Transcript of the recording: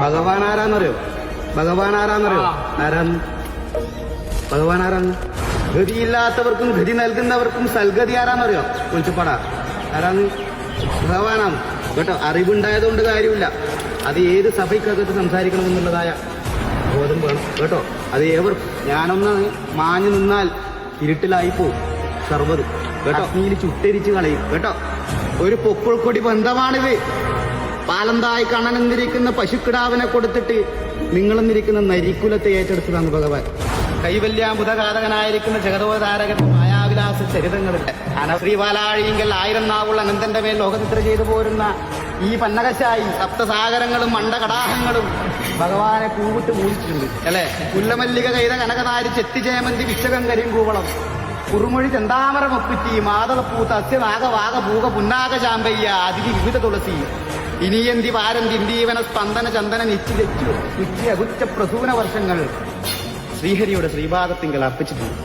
ഭഗവാൻ ആരാന്നറിയോ? ഭഗവാൻ ആരാന്നറിയോ? ഭഗവാൻ ആരാന്ന്? ഗതിയില്ലാത്തവർക്കും ഗതി നൽകുന്നവർക്കും സൽഗതി ആരാന്നറിയോ? വിളിച്ചപ്പാടാ ആരാന്ന്? ഭഗവാനാണ് കേട്ടോ. അറിവുണ്ടായതുകൊണ്ട് കാര്യമില്ല. അത് ഏത് സഭയ്ക്കകത്ത് സംസാരിക്കണമെന്നുള്ളതായ ബോധം വേണം കേട്ടോ. അത് ഞാനൊന്ന് മാഞ്ഞു നിന്നാൽ ഇരുട്ടിലായി പോവും സർവ്വത് കേട്ടോ. നീല് ചുട്ടരിച്ച് കളയും കേട്ടോ. ഒരു പൊക്കിൾക്കൊടി ബന്ധമാണിത്. പാലന്തായി കണ്ണനെന്നിരിക്കുന്ന പശുക്കിടാവിനെ കൊടുത്തിട്ട് നിങ്ങളെന്നിരിക്കുന്ന നരിക്കുലത്തെ ഏറ്റെടുത്തതാണ് ഭഗവാൻ. കൈവല്യാമുതഘാതകനായിരിക്കുന്ന ജഗതോധാരകൻ മായാവിലാസ ചരിതങ്ങളുടെ ശ്രീപാലാഴിയെങ്കിൽ 1000 നാവുള്ള അനന്തന്റെ മേൽ ലോകനിദ്ര ചെയ്തു പോരുന്ന ഈ പന്നകശായി സപ്തസാഗരങ്ങളും മണ്ഡകടാഹങ്ങളും ഭഗവാനെ പൂവിട്ട് മൂടിച്ചിട്ടുണ്ട് അല്ലെ. പുല്ലമല്ലിക കൈത കനകനാരി ചെത്തിജയമന്തി വിശകം കരിങ്കൂവളം കുറുമൊഴി ചെന്താമരം ഒപ്പിറ്റി മാതളപ്പൂ തസ്യനാഗവാഗ പൂക പുന്നാക ചാമ്പയ്യ അതിഥി വിവിധ തുളസി ഇനിയന്തി പാരന്തി ഇന്ദീവന സ്പന്ദന ചന്ദന നിശ്ചിത അകുറ്റ പ്രസൂന വർഷങ്ങൾ ശ്രീഹരിയുടെ ശ്രീപാദത്തിങ്കൽ അർപ്പിച്ചിട്ടുണ്ട്.